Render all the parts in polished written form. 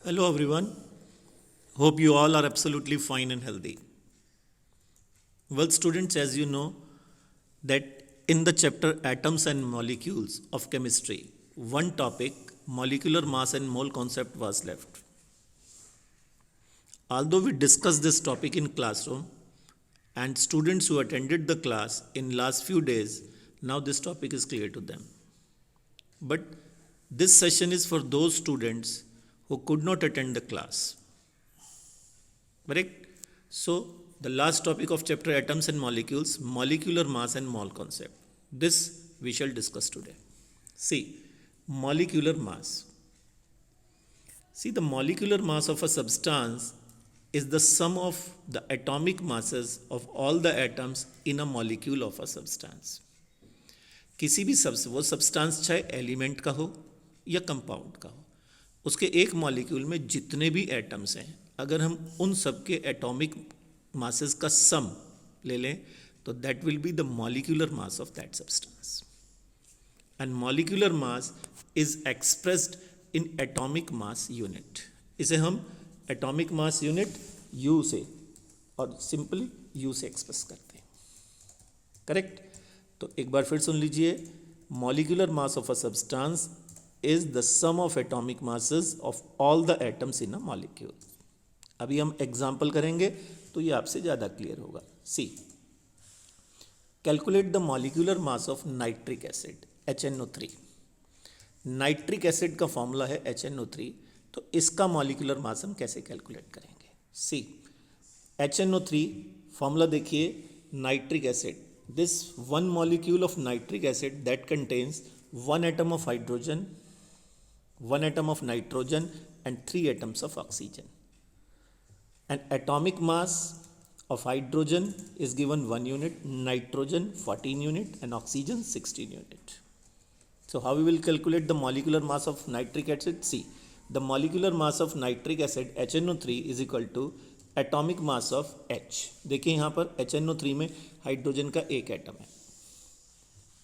Hello everyone. Hope you all are absolutely fine and healthy. Well, students, as you know, that in the chapter Atoms and Molecules of Chemistry, one topic, molecular mass and mole concept, was left. Although we discussed this topic in classroom, and students who attended the class in last few days, now this topic is clear to them. But this session is for those students who could not attend the class. Correct? So, the last topic of chapter Atoms and Molecules, molecular mass and mole concept. This we shall discuss today. See, molecular mass. See, the molecular mass of a substance is the sum of the atomic masses of all the atoms in a molecule of a substance. किसी भी वो substance चाहे element का हो या compound का हो, उसके एक मॉलिक्यूल में जितने भी एटम्स हैं, अगर हम उन सब के एटॉमिक मासेस का सम ले लें तो that will be the molecular mass of that substance. And molecular mass is expressed in atomic mass unit. इसे हम एटॉमिक मास यूनिट यू से और सिंपली यू से एक्सप्रेस करते हैं. करेक्ट? तो एक बार फिर सुन लीजिए, molecular mass of a substance is the sum of atomic masses of all the atoms in a molecule. अभी हम एग्जाम्पल करेंगे तो ये आपसे ज़्यादा क्लियर होगा. See, calculate the molecular mass of nitric acid HNO3. Nitric acid का formula है HNO3. तो इसका मॉलिक्यूलर मास हम कैसे कैलकुलेट करेंगे? सी, HNO3 फॉर्मूला देखिए, nitric acid, this one molecule of nitric acid that contains one atom of hydrogen, one atom of nitrogen and 3 atoms of oxygen. And atomic mass of hydrogen is given 1 unit, nitrogen 14 unit and oxygen 16 unit. So how we will calculate the molecular mass of nitric acid? See, the molecular mass of nitric acid HNO3 is equal to atomic mass of H. देखिए यहाँ पर HNO3 में hydrogen का एक atom है,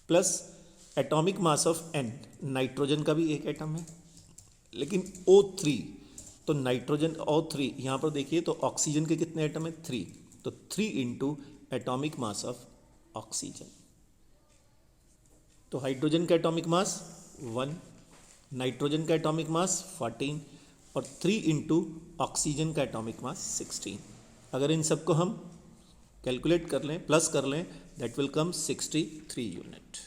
plus atomic mass of N, nitrogen का भी एक एटम है, लेकिन O3, तो नाइट्रोजन O3 यहाँ पर देखिए तो ऑक्सीजन के कितने एटम है? 3. तो 3 into atomic mass of oxygen. तो हाइड्रोजन का एटॉमिक मास 1, नाइट्रोजन का एटॉमिक मास 14 और 3 इंटू ऑक्सीजन का एटॉमिक मास 16. अगर इन सबको हम कैलकुलेट कर लें, प्लस कर लें, दैट विल कम 63 यूनिट.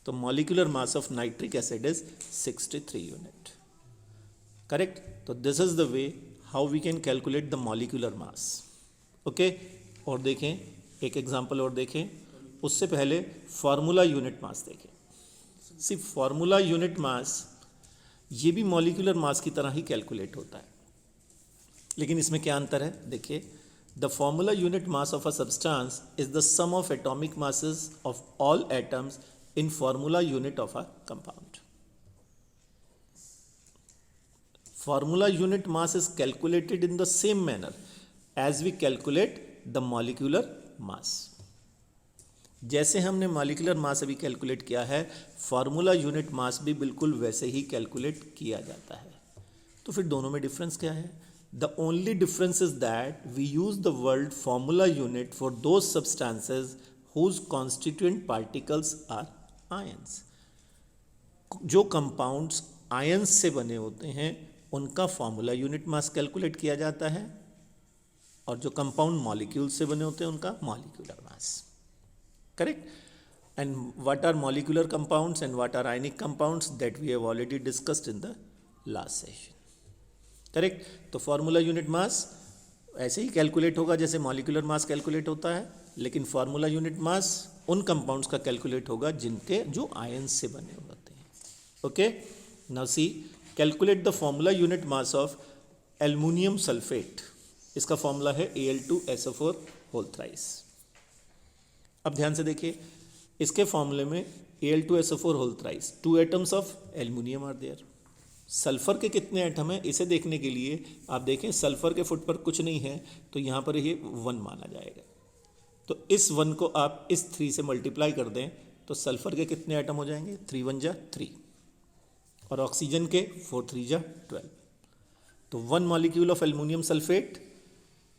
तो molecular mass of nitric acid is 63 unit. Correct? तो this is the way how we can calculate the molecular mass. Okay, और देखें, एक एग्जांपल और देखें. उससे पहले फार्मूला यूनिट मास देखें. सी, फार्मूला यूनिट मास ये भी मॉलिक्यूलर मास की तरह ही कैलकुलेट होता है, लेकिन इसमें क्या अंतर है? देखिए, the formula unit mass of a substance is the sum of atomic masses of all atoms in formula unit of a compound. Formula unit mass is calculated in the same manner as we calculate the molecular mass. जैसे हमने molecular mass अभी calculate किया है, formula unit मास भी बिल्कुल वैसे ही calculate किया जाता है. तो फिर दोनों में डिफरेंस क्या है? The only difference is that we use the word formula unit for those substances whose constituent particles are ions. जो कंपाउंड्स आयंस से बने होते हैं उनका फार्मूला यूनिट मास कैलकुलेट किया जाता है, और जो कंपाउंड मॉलिक्यूल से बने होते हैं उनका molecular mass. Correct? And what are molecular compounds and what are ionic compounds, that we have already discussed in the last session. Correct? तो फार्मूला यूनिट मास ऐसे ही कैलकुलेट होगा जैसे मॉलिक्यूलर मास कैलकुलेट होता है, लेकिन फार्मूला यूनिट मास उन compounds का कैलकुलेट होगा जो आयंस से बने होते हैं. Okay, now see, calculate the formula unit mass of aluminium sulphate. इसका फॉर्मूला है Al2SO4 होल थ्राइस. अब ध्यान से देखिए, इसके फॉर्मूले में Al2SO4 whole thrice, 2 atoms of aluminium are there. Sulphur के कितने एटम हैं इसे देखने के लिए आप देखें, सल्फर के फुट पर कुछ नहीं है तो यहाँ पर ये 1 माना जाएगा. तो इस 1 को आप इस 3 से मल्टीप्लाई कर दें तो सल्फर के कितने एटम हो जाएंगे? 3 1 जा 3, और ऑक्सीजन के 4 3 जा 12. तो 1 molecule of aluminium sulphate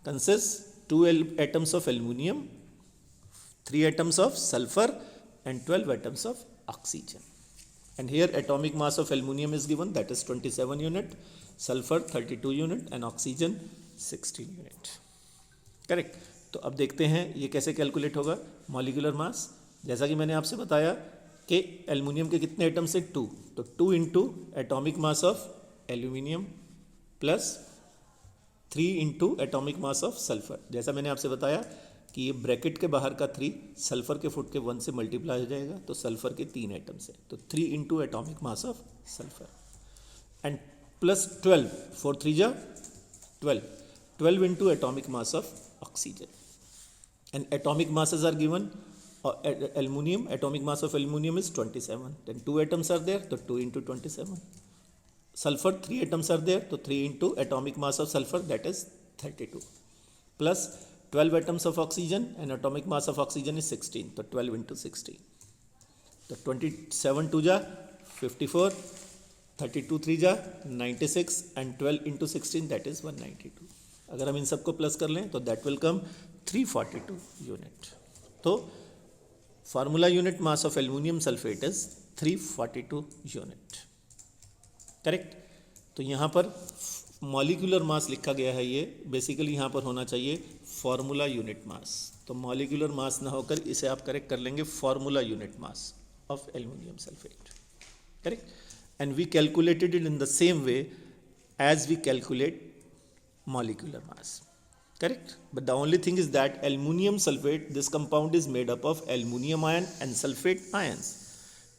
consists 2 atoms of aluminium, 3 atoms of sulfur and 12 atoms of oxygen. And here atomic mass of aluminium is given, that is 27 unit, sulfur 32 unit and oxygen 16 unit. Correct. तो अब देखते हैं ये कैसे calculate होगा. Molecular mass, जैसा कि मैंने आपसे बताया कि एल्युमिनियम के कितने एटम से 2, तो 2 into atomic mass of aluminium plus 3 into atomic mass of sulphur. जैसा मैंने आपसे बताया कि ये ब्रैकेट के बाहर का 3 सल्फर के फुट के 1 से मल्टीप्लाई हो जाएगा, तो सल्फर के 3 एटम से, तो 3 into atomic mass of sulphur and plus 12, 4 3 जा 12 into atomic mass of oxygen. And atomic masses are given. Aluminium, atomic mass of aluminium is 27. Then 2 atoms are there, so 2 into 27. Sulfur, 3 atoms are there, so 3 into atomic mass of sulfur, that is 32. Plus 12 atoms of oxygen, and atomic mass of oxygen is 16, so 12 into 16. So 27 2 ja 54, 32 3 ja 96 and 12 into 16, that is 192. अगर हम इन सबको plus कर लें तो that will come 342 unit. तो formula unit mass of aluminium sulphate is 342 unit. Correct. तो यहाँ पर मॉलिक्यूलर मास लिखा गया है, ये बेसिकली यहाँ पर होना चाहिए फार्मूला यूनिट मास. तो मॉलिक्यूलर मास ना होकर इसे आप करेक्ट कर लेंगे formula unit mass of aluminium sulphate. Correct. And we calculated it in the same way as we calculate molecular mass. Correct. But the only thing is that aluminium sulfate, this compound is made up of aluminium ion and sulfate ions.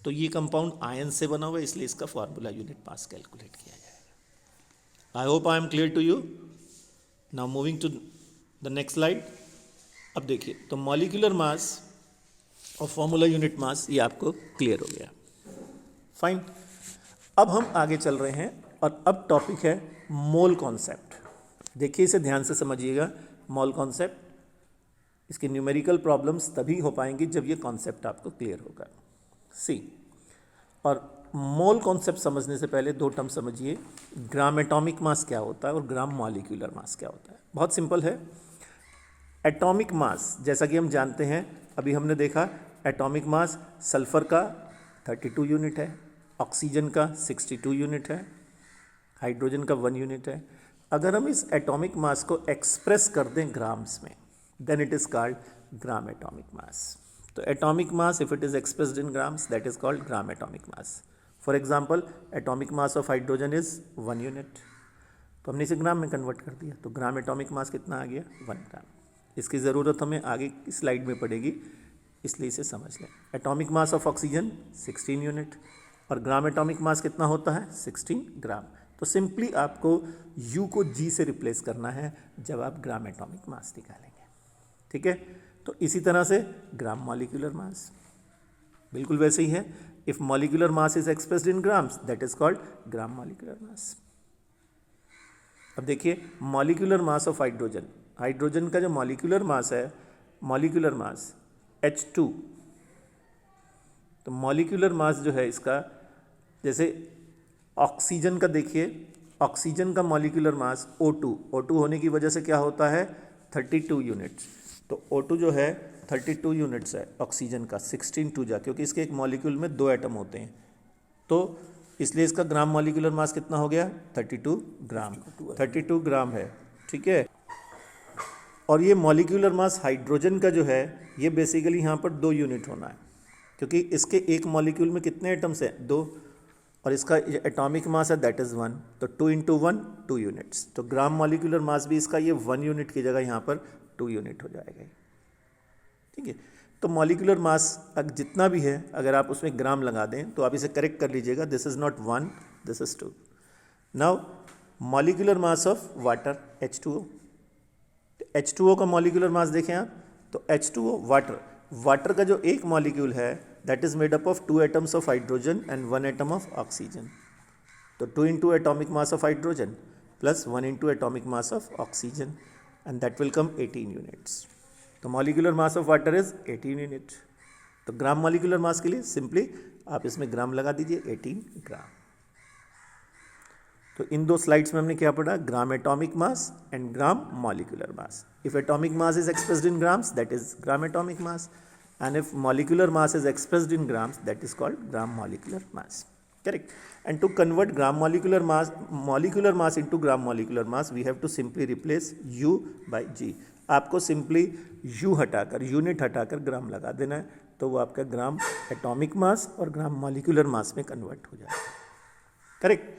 तो ये compound ion से बना हुआ है, इसलिए इसका formula unit मास calculate किया जाएगा. I hope I am clear to you. Now moving to the next slide. अब देखिए, तो मॉलिक्यूलर मास और फार्मूला यूनिट मास ये आपको क्लियर हो गया. फाइन. अब हम आगे चल रहे हैं और अब टॉपिक है मोल कॉन्सेप्ट. देखिए, इसे ध्यान से समझिएगा. मोल कॉन्सेप्ट, इसकी न्यूमेरिकल प्रॉब्लम्स तभी हो पाएंगी जब ये कॉन्सेप्ट आपको क्लियर होगा. सी, और मोल कॉन्सेप्ट समझने से पहले 2 टर्म समझिए. ग्राम एटॉमिक मास क्या होता है और ग्राम मॉलिक्यूलर मास क्या होता है. बहुत सिंपल है. एटॉमिक मास जैसा कि हम जानते हैं, अभी हमने देखा एटॉमिक मास सल्फर का 32 यूनिट है, ऑक्सीजन का 62 यूनिट है, हाइड्रोजन का 1 यूनिट है. अगर हम इस एटॉमिक मास को एक्सप्रेस कर दें ग्राम्स में, then it is called gram atomic mass. तो atomic mass if it is expressed in grams, that is called gram atomic mass. For example, atomic mass of hydrogen is 1 unit, तो हमने इसे ग्राम में convert कर दिया, तो ग्राम atomic मास कितना आ गया 1 ग्राम. इसकी ज़रूरत हमें आगे की स्लाइड में पड़ेगी, इसलिए इसे समझ लें. Atomic mass of oxygen 16 unit और ग्राम एटॉमिक मास कितना होता है 16 ग्राम. तो सिंपली आपको U को G से रिप्लेस करना है जब आप ग्राम एटॉमिक मास निकालेंगे. ठीक है. तो इसी तरह से ग्राम मॉलिक्यूलर मास बिल्कुल वैसे ही है. If molecular mass is expressed in grams, that is called gram molecular मास. अब देखिए, molecular mass of hydrogen, hydrogen का जो मॉलिक्यूलर मास है, मॉलिक्यूलर मास H2. तो मॉलिक्यूलर मास जो है इसका, जैसे ऑक्सीजन का देखिए, ऑक्सीजन का मॉलिक्यूलर मास O2 होने की वजह से क्या होता है 32 यूनिट्स. तो O2 जो है 32 यूनिट्स है ऑक्सीजन का, 16 2 जा, क्योंकि इसके एक मॉलिक्यूल में 2 एटम होते हैं, तो इसलिए इसका ग्राम मॉलिक्यूलर मास कितना हो गया 32 ग्राम. 32 ग्राम है. ठीक है. और ये मॉलिक्यूलर मास हाइड्रोजन का जो है, ये बेसिकली यहाँ पर 2 यूनिट होना है, क्योंकि इसके एक मॉलिक्यूल में कितने एटम्स हैं 2, और इसका एटॉमिक मास है दैट इज़ 1, तो 2 इंटू 1 2 यूनिट्स. तो ग्राम मॉलिक्यूलर मास भी इसका ये 1 यूनिट की जगह यहाँ पर 2 यूनिट हो जाएगा. ठीक है. तो मॉलिक्यूलर मास जितना भी है, अगर आप उसमें ग्राम लगा दें तो आप इसे करेक्ट कर लीजिएगा. This is not 1, this is 2. Now molecular mass of water H2O. H2O का मॉलिक्यूलर मास देखें आप, तो H2O वाटर का जो एक मॉलिक्यूल है, that is made up of 2 atoms of hydrogen and 1 atom of oxygen. So 2 into atomic mass of hydrogen plus 1 into atomic mass of oxygen, and that will come 18 units. तो molecular mass of water is 18 unit. तो ग्राम molecular mass के लिए simply आप इसमें ग्राम लगा दीजिए 18 ग्राम. तो इन दो स्लाइड्स में हमने क्या पढ़ा, ग्राम atomic mass and gram molecular mass. If atomic mass is expressed in grams, that is gram atomic mass, and if molecular mass is expressed in grams, that is called gram molecular mass. Correct. And to convert gram molecular mass into gram molecular mass, we have to simply replace U by G. आपको simply U हटाकर, unit हटाकर ग्राम लगा देना है, तो वो आपका ग्राम atomic mass और ग्राम मॉलिक्यूलर मास में कन्वर्ट हो जाएगा. Correct.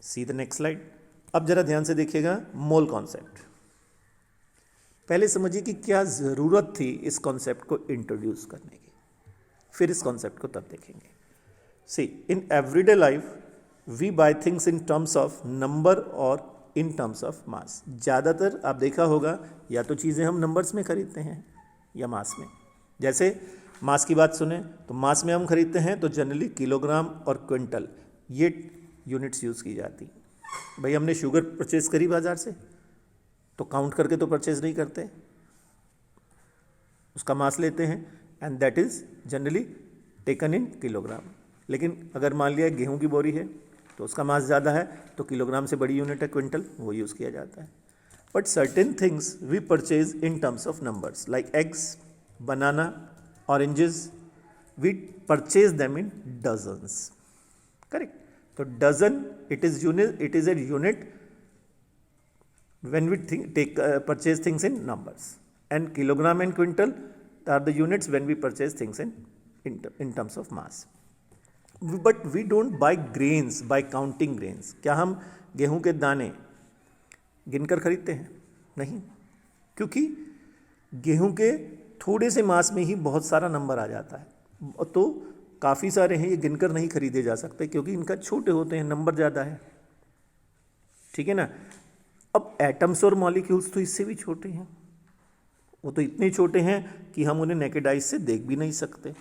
See the next slide. अब जरा ध्यान से देखिएगा मोल कॉन्सेप्ट. पहले समझिए कि क्या ज़रूरत थी इस कॉन्सेप्ट को इंट्रोड्यूस करने की, फिर इस कॉन्सेप्ट को तब देखेंगे. See, in everyday life we buy things in terms of number और इन टर्म्स ऑफ मास. ज़्यादातर आप देखा होगा या तो चीज़ें हम नंबर्स में खरीदते हैं या मास में. जैसे मास की बात सुने तो मास में हम खरीदते हैं तो जनरली किलोग्राम और क्विंटल ये यूनिट्स यूज़ की जाती. भाई हमने शुगर परचेज करी बाज़ार से तो काउंट करके तो परचेज नहीं करते, उसका मास लेते हैं and that is generally taken in kilogram. लेकिन अगर मान लिया गेहूं की बोरी है तो उसका मास ज़्यादा है तो किलोग्राम से बड़ी यूनिट है क्विंटल, वो यूज़ किया जाता है. But certain things we purchase in terms of numbers like eggs, banana, oranges, we purchase them in dozens. Correct. तो dozen it is a unit when we purchase things in numbers, and kilogram and quintal are the units when we purchase things in terms of mass. But we don't buy grains by counting grains. क्या हम गेहूं के दाने गिनकर खरीदते हैं? नहीं, क्योंकि गेहूं के थोड़े से मास में ही बहुत सारा नंबर आ जाता है, तो काफ़ी सारे हैं, ये गिनकर नहीं खरीदे जा सकते क्योंकि इनका छोटे होते हैं, नंबर ज़्यादा है. ठीक है ना. अब एटम्स और मॉलिक्यूल्स तो इससे भी छोटे हैं, वो तो इतने छोटे हैं कि हम उन्हें नेकेड आइज से देख भी नहीं सकते.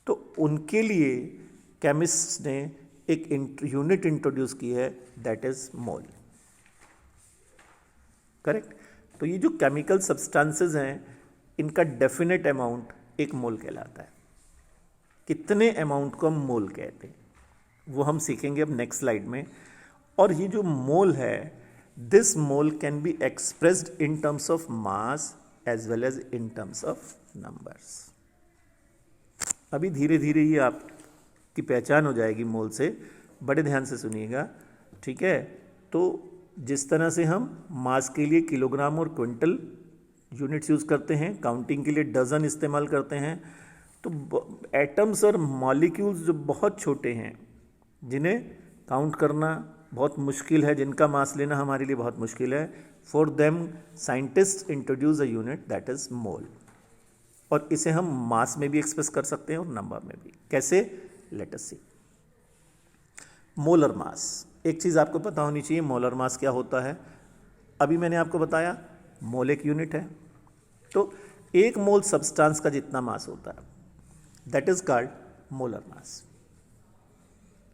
तो उनके लिए केमिस्ट ने एक यूनिट इंट्रोड्यूस की है, दैट इज मोल. करेक्ट. तो ये जो केमिकल सब्सटेंसेस हैं इनका डेफिनेट अमाउंट एक मोल कहलाता है. कितने अमाउंट को हम मोल कहते हैं वो हम सीखेंगे अब नेक्स्ट स्लाइड में. और ये जो मोल है, this mole can be expressed in terms of mass as well as in terms of numbers. अभी धीरे धीरे ये आपकी पहचान हो जाएगी मोल से, बड़े ध्यान से सुनिएगा. ठीक है. तो जिस तरह से हम मास के लिए किलोग्राम और क्विंटल यूनिट्स यूज़ करते हैं, काउंटिंग के लिए डजन इस्तेमाल करते हैं, तो एटम्स और मॉलिक्यूल्स जो बहुत छोटे हैं, जिन्हें काउंट करना बहुत मुश्किल है, जिनका मास लेना हमारे लिए बहुत मुश्किल है, for them scientist introduce a unit that is mole. और इसे हम मास में भी एक्सप्रेस कर सकते हैं और नंबर में भी. कैसे? Let us see. Molar mass. एक चीज़ आपको पता होनी चाहिए, मोलर मास क्या होता है. अभी मैंने आपको बताया मोल एक यूनिट है, तो एक मोल सब्सटेंस का जितना मास होता है that is called molar mass.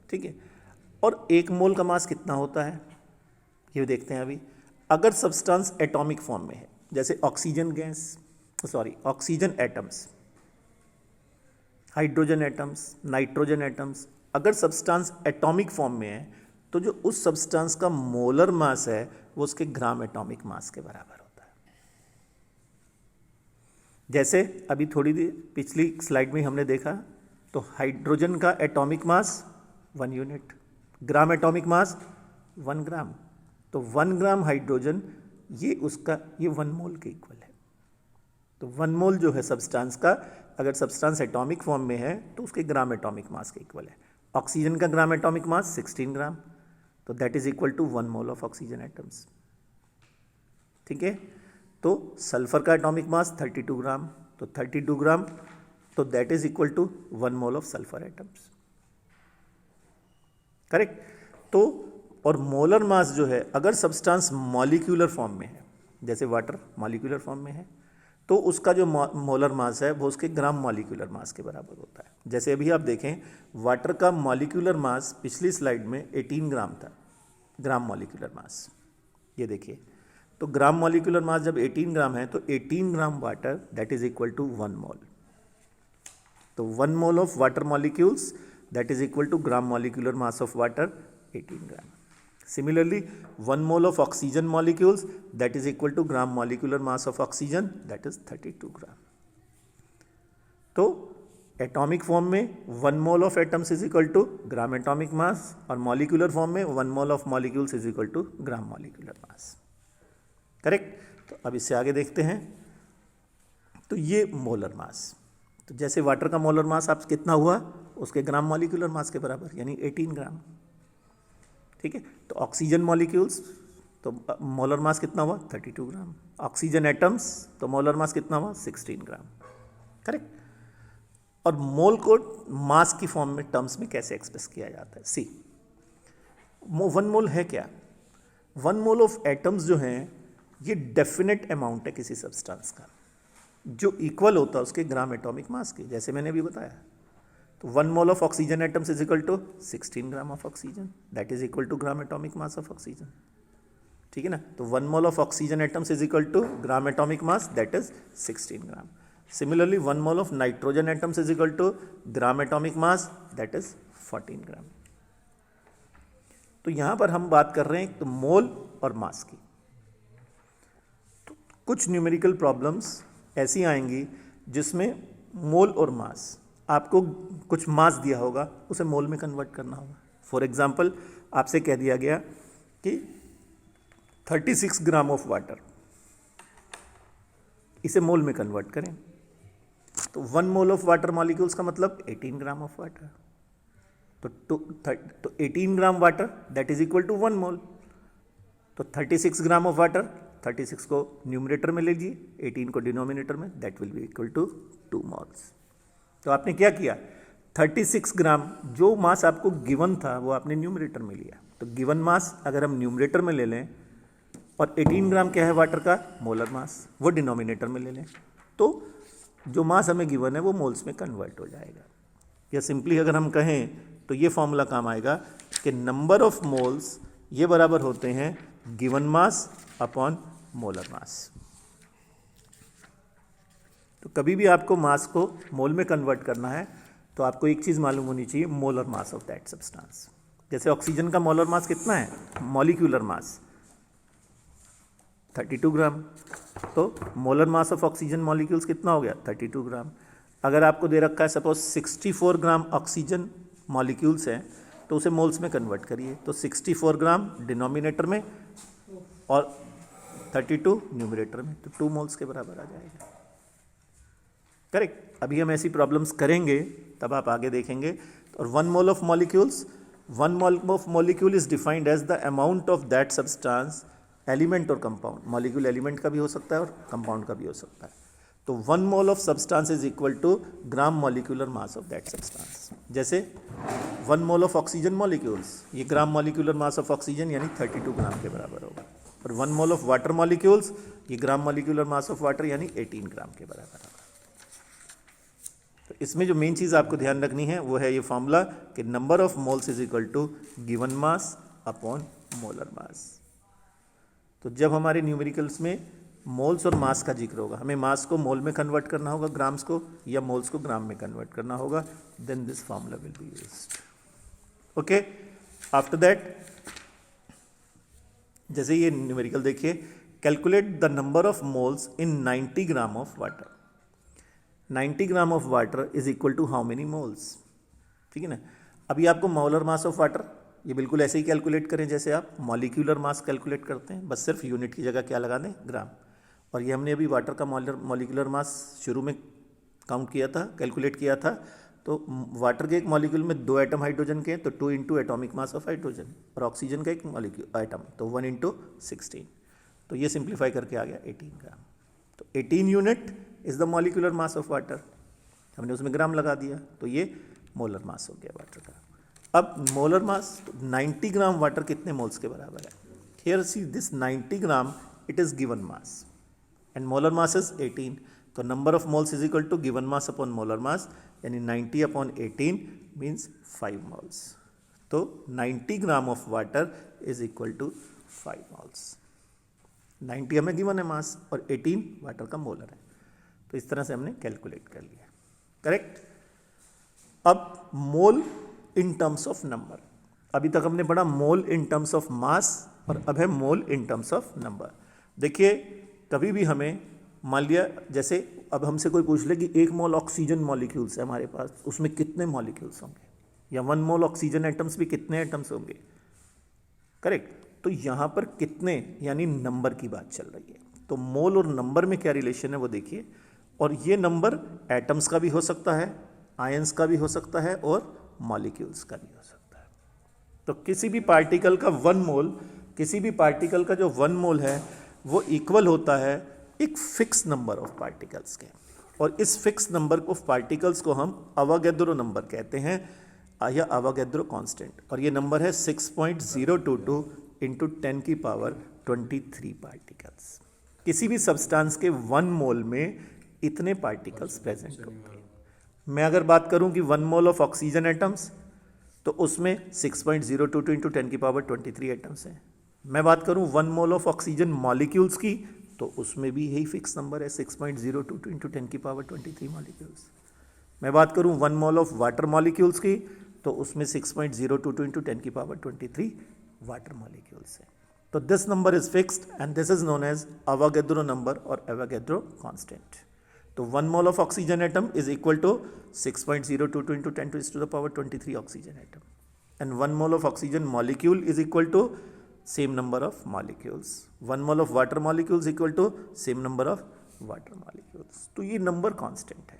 ठीक है. और एक मोल का मास कितना होता है ये देखते हैं अभी. अगर सब्सटेंस एटॉमिक फॉर्म में है, जैसे oxygen atoms, hydrogen atoms, nitrogen atoms, अगर सब्सटेंस एटॉमिक फॉर्म में है तो जो उस सब्सटेंस का मोलर मास है वो उसके ग्राम एटॉमिक मास के बराबर होता है. जैसे अभी थोड़ी देर पिछली स्लाइड में हमने देखा, तो हाइड्रोजन का एटॉमिक मास 1 यूनिट, ग्राम एटॉमिक मास 1 ग्राम. तो 1 ग्राम हाइड्रोजन ये 1 मोल के इक्वल है. तो 1 मोल जो है सब्सटेंस का, अगर सब्सटेंस एटॉमिक फॉर्म में है तो उसके ग्राम एटॉमिक मास के इक्वल है. ऑक्सीजन का ग्राम एटॉमिक मास 16 ग्राम, तो that is equal to 1 mole of oxygen atoms. ठीक है. तो सल्फर का एटॉमिक मास 32 ग्राम, तो 32 ग्राम, तो that is equal to 1 mole of sulphur atoms. Correct. तो और मोलर मास जो है, अगर सब्सटेंस मॉलिक्यूलर फॉर्म में है, जैसे वाटर मॉलिक्यूलर फॉर्म में है, तो उसका जो मोलर मास है वो उसके ग्राम मॉलिक्यूलर मास के बराबर होता है. जैसे अभी आप देखें, वाटर का मॉलिक्यूलर मास पिछली स्लाइड में 18 ग्राम था, ग्राम मॉलिक्यूलर मास. ये देखिए, तो ग्राम मॉलिक्यूलर मास जब 18 ग्राम है तो 18 gram water that is equal to 1 mole. तो 1 mole of water molecules that is equal to gram molecular mass of water 18 gram. Similarly, 1 mole of oxygen molecules that is equal to gram molecular mass of oxygen, that is 32 gram. तो atomic form में 1 mole of atoms is equal to gram atomic mass और molecular form में 1 mole of molecules is equal to gram molecular mass. Correct. तो अब इससे आगे देखते हैं. तो ये मोलर मास, तो जैसे वाटर का मोलर मास आप कितना हुआ उसके ग्राम मॉलिक्यूलर मास के बराबर, यानी 18 ग्राम. ठीक है. तो ऑक्सीजन मॉलिक्यूल्स, तो मोलर मास कितना हुआ 32 ग्राम. ऑक्सीजन एटम्स, तो मोलर मास कितना हुआ 16 ग्राम. करेक्ट. और मोल को मास की फॉर्म में टर्म्स में कैसे एक्सप्रेस किया जाता है. सी, 1 मोल है क्या. 1 मोल ऑफ एटम्स जो हैं ये डेफिनेट अमाउंट है किसी सब्सटेंस का जो इक्वल होता है उसके ग्राम एटॉमिक मास के, जैसे मैंने अभी बताया. तो 1 mole of oxygen atoms is equal to 16 gram of oxygen, that is equal to gram atomic mass of oxygen. ठीक है ना. तो 1 mole of oxygen atoms is equal to gram atomic mass, that is 16 gram. Similarly, 1 mole of nitrogen atoms is equal to gram atomic mass, that is 14 ग्राम. तो यहां पर हम बात कर रहे हैं तो मोल और मास की. तो कुछ न्यूमेरिकल प्रॉब्लम्स ऐसी आएंगी जिसमें मोल और मास, आपको कुछ मास दिया होगा उसे मोल में कन्वर्ट करना होगा. फॉर एग्जाम्पल, आपसे कह दिया गया कि 36 ग्राम ऑफ वाटर, इसे मोल में कन्वर्ट करें. तो 1 मोल ऑफ वाटर मॉलिक्यूल्स का मतलब 18 ग्राम ऑफ वाटर. तो 18 gram water that is equal to 1 mole. तो 36 ग्राम ऑफ वाटर, 36 को न्यूमरेटर में ले लीजिए, 18 को डिनोमिनेटर में, that will be equal to 2 moles. तो आपने क्या किया, 36 ग्राम जो मास आपको गिवन था वो आपने न्यूमरेटर में लिया. तो गिवन मास अगर हम न्यूमरेटर में ले लें और 18 ग्राम क्या है वाटर का मोलर मास, वो डिनोमिनेटर में ले लें, तो जो मास हमें गिवन है वो मोल्स में कन्वर्ट हो जाएगा. या सिंपली अगर हम कहें तो ये फॉर्मूला काम आएगा कि नंबर ऑफ मोल्स ये बराबर होते हैं given mass upon molar mass. तो कभी भी आपको मास को मोल में कन्वर्ट करना है तो आपको एक चीज़ मालूम होनी चाहिए, molar mass of that substance. जैसे ऑक्सीजन का मोलर मास कितना है, मॉलिक्यूलर मास 32 ग्राम. तो molar mass of oxygen molecules कितना हो गया 32 ग्राम. अगर आपको दे रखा है सपोज 64 ग्राम ऑक्सीजन मॉलिक्यूल्स हैं तो उसे मोल्स में कन्वर्ट करिए. तो 64 ग्राम डिनोमिनेटर में और 32 न्यूमरेटर में, तो 2 मोल्स के बराबर आ जाएगा. करेक्ट. अभी हम ऐसी प्रॉब्लम्स करेंगे तब आप आगे देखेंगे. और 1 mole of molecules, 1 mole of molecule is defined as the amount of that substance, element और कंपाउंड. मॉलिक्यूल एलिमेंट का भी हो सकता है और कंपाउंड का भी हो सकता है. तो 1 mole of substance is equal to gram molecular mass of that substance. जैसे 1 मोल ऑफ ऑक्सीजन मॉलिक्यूल्स, ये gram molecular mass of oxygen यानी 32 ग्राम के बराबर होगा. और 1 मोल ऑफ वाटर मॉलिक्यूल्स, ये gram molecular mass of water यानी 18 ग्राम के बराबर होगा. तो इसमें जो मेन चीज़ आपको ध्यान रखनी है वो है ये फॉर्मूला कि number of moles is equal to given mass upon molar mass. तो जब हमारे न्यूमेरिकल्स में मोल्स और मास का जिक्र होगा, हमें मास को मोल में कन्वर्ट करना होगा ग्राम्स को, या मोल्स को ग्राम में कन्वर्ट करना होगा, then this formula will be used. Okay. After that, जैसे ये न्यूमेरिकल देखिए, calculate the number of moles in 90 gram of water. 90 gram of water is equal to how many moles. ठीक है ना. अभी आपको मोलर मास ऑफ वाटर ये बिल्कुल ऐसे ही कैलकुलेट करें जैसे आप मॉलिक्यूलर मास कैलकुलेट करते हैं, बस सिर्फ यूनिट की जगह क्या लगा दें, ग्राम. और ये हमने अभी वाटर का मॉलिक्यूलर मास शुरू में काउंट किया था, कैलकुलेट किया था. तो वाटर के एक मॉलिक्यूल में 2 एटम हाइड्रोजन के हैं, तो 2 into atomic mass of hydrogen. और ऑक्सीजन का एक मॉलिक्यूल एटम, तो 1 इंटू 16. तो ये सिंप्लीफाई करके आ गया 18 ग्राम. तो 18 unit is the molecular mass of water. हमने उसमें ग्राम लगा दिया, तो ये मोलर मास हो गया वाटर का. अब मोलर मास, 90 ग्राम वाटर कितने मोल्स के बराबर है. Here see this 90 gram it is given mass and molar mass is 18. तो number of moles is equal to given mass upon molar mass, यानी 90 अपॉन 18 मीन्स 5 मोल्स. तो 90 gram of water is equal to 5 moles. 90 हमें given है मास और 18 water का molar है. तो इस तरह से हमने कैलकुलेट कर लिया. करेक्ट. अब मोल इन टर्म्स ऑफ नंबर, अभी तक हमने पढ़ा मोल इन टर्म्स ऑफ मास और अब है मोल इन टर्म्स ऑफ नंबर। देखिए कभी भी हमें मान लिया जैसे अब हमसे कोई पूछ ले कि 1 मोल ऑक्सीजन मॉलिक्यूल्स है हमारे पास, उसमें कितने मॉलिक्यूल्स होंगे, या 1 मोल ऑक्सीजन एटम्स भी कितने एटम्स होंगे, करेक्ट। तो यहाँ पर कितने यानी नंबर की बात चल रही है। तो मोल और नंबर में क्या रिलेशन है वो देखिए, और ये नंबर एटम्स का भी हो सकता है, आयंस का भी हो सकता है और मॉलिक्यूल्स का भी हो सकता है। तो किसी भी पार्टिकल का 1 मोल, किसी भी पार्टिकल का जो 1 मोल है वो इक्वल होता है एक फिक्स नंबर ऑफ पार्टिकल्स के, और इस फिक्स नंबर ऑफ पार्टिकल्स को हम अवोगाद्रो नंबर कहते हैं या अवोगाद्रो कांस्टेंट, और ये नंबर है 6.022 इंटू 10 की पावर 23 पार्टिकल्स। किसी भी सब्सटेंस के 1 मोल में इतने पार्टिकल्स प्रेजेंट होते हैं। मैं अगर बात करूं कि 1 मोल ऑफ ऑक्सीजन एटम्स तो उसमें 6.022 इंटू 10 की पावर 23 एटम्स हैं। मैं बात करूं 1 मोल ऑफ ऑक्सीजन मॉलिक्यूल्स की तो उसमें भी यही फिक्स नंबर है 6.022 इंटू 10 की पावर 23 मॉलिक्यूल्स। मैं बात करूं 1 मोल ऑफ वाटर मॉलिक्यूल्स की तो उसमें 6.022 इंटू 10 की पावर 23 वाटर मॉलिक्यूल्स है। तो this number is fixed and this is known as Avogadro number और अवोगाद्रो कांस्टेंट। तो 1 mole of oxygen atom is equal to 6.022 into 10 to the power 23 oxygen atom, and 1 mole of oxygen molecule is equal to same number of molecules. 1 mole of water molecules equal to same number of water molecules. तो ये number constant है,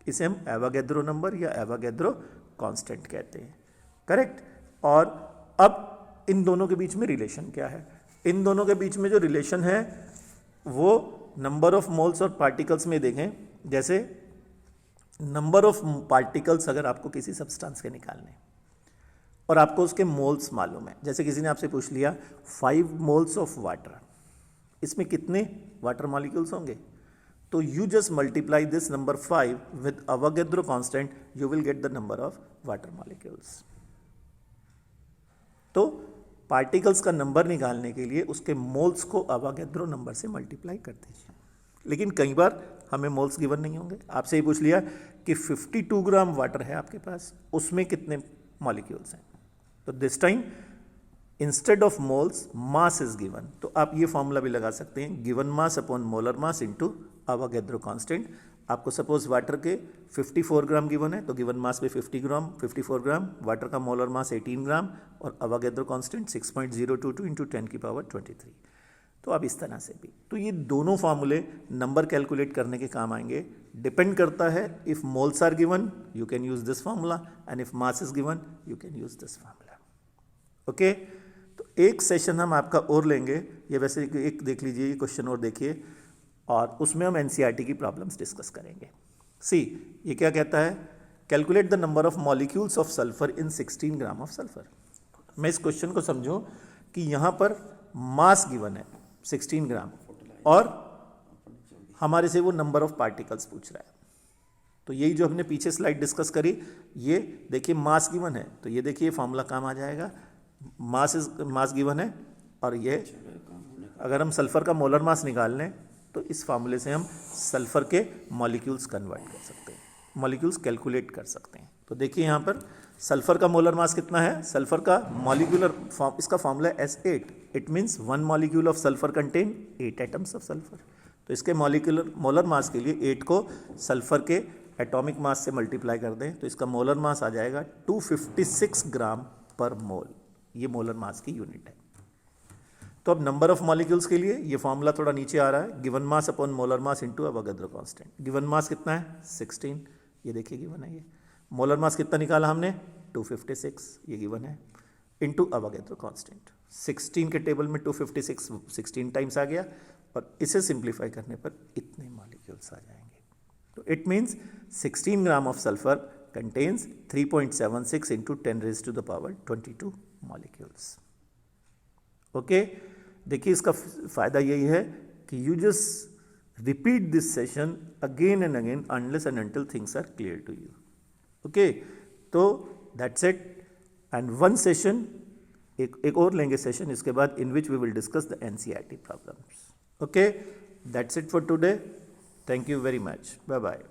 इसे हम Avogadro number या Avogadro constant कहते हैं, correct. और अब इन दोनों के बीच में रिलेशन क्या है? इन दोनों के बीच में जो रिलेशन है वो नंबर ऑफ मोल्स और पार्टिकल्स में देखें। जैसे नंबर ऑफ पार्टिकल्स अगर आपको किसी सब्सटेंस के निकालने और आपको उसके मोल्स मालूम है, जैसे किसी ने आपसे पूछ लिया 5 मोल्स ऑफ वाटर, इसमें कितने वाटर मॉलिक्यूल्स होंगे, तो you just multiply this number 5 with Avogadro constant, you will get the number of water molecules. तो पार्टिकल्स का नंबर निकालने के लिए उसके मोल्स को अवोगाद्रो नंबर से मल्टीप्लाई कर दीजिए। लेकिन कई बार हमें मोल्स गिवन नहीं होंगे, आपसे ये पूछ लिया कि 52 ग्राम वाटर है आपके पास, उसमें कितने मॉलिक्यूल्स हैं, तो this time instead of moles mass is given. तो आप ये फॉर्मूला भी लगा सकते हैं, given mass upon molar mass into Avogadro constant. आपको सपोज वाटर के 54 ग्राम गिवन है तो गिवन मास पे 54 ग्राम, वाटर का मोलर मास 18 ग्राम और अवोगाद्रो कांस्टेंट 6.022 इंटू 10 की पावर 23। तो अब इस तरह से भी, तो ये दोनों फार्मूले नंबर कैलकुलेट करने के काम आएंगे। डिपेंड करता है, if moles are given you can use this formula and if mass is given you can use this formula. Okay, तो एक सेशन हम आपका और लेंगे, ये वैसे एक देख लीजिए, ये क्वेश्चन और देखिए, और उसमें हम एनसीईआरटी की प्रॉब्लम्स डिस्कस करेंगे। सी, ये क्या कहता है, calculate the number of molecules of sulphur in 16 gram of sulphur. मैं इस क्वेश्चन को समझूं कि यहाँ पर मास गिवन है 16 ग्राम और हमारे से वो नंबर ऑफ पार्टिकल्स पूछ रहा है। तो यही जो हमने पीछे स्लाइड डिस्कस करी, ये देखिए मास गिवन है, तो ये देखिए फॉर्मूला काम आ जाएगा, मास गिवन है, और ये अगर हम सल्फर का मोलर मास निकाल लें तो इस फार्मूले से हम सल्फर के मॉलिक्यूल्स कन्वर्ट कर सकते हैं, मॉलिक्यूल्स कैलकुलेट कर सकते हैं। तो देखिए यहाँ पर सल्फर का मोलर मास कितना है, सल्फर का मॉलिक्यूलर इसका फार्मूला है S8, it means 1 molecule of sulphur contain 8 atoms of sulphur. तो इसके मॉलिक्यूलर मोलर मास के लिए 8 को सल्फर के एटॉमिक मास से मल्टीप्लाई कर दें तो इसका मोलर मास आ जाएगा 256 ग्राम पर मोल, ये मोलर मास की यूनिट है। तो अब नंबर ऑफ मॉलिक्यूल्स के लिए ये फॉर्मूला थोड़ा नीचे आ रहा है, given mass upon molar mass into Avogadro constant. Given mass कितना है 16, ये देखिए गिवन है, ये मोलर मास कितना निकाला हमने 256, ये गिवन है, इनटू अवोगाद्रो कांस्टेंट। 16 के टेबल में 256 16 टाइम्स आ गया, और इसे सिंप्लीफाई करने पर इतने मॉलिक्यूल्स आ जाएंगे। तो it means 16 gram of sulphur contains 3.76 into 10 raise to the power 22 molecules. Okay, देखिए इसका फायदा यही है कि you just repeat this session again and again unless and until things are clear to you. Okay, तो that's it, and one session एक और लेंगे सेशन इसके बाद, in which we will discuss the NCERT problems. Okay, that's it for today, thank you very much, bye bye.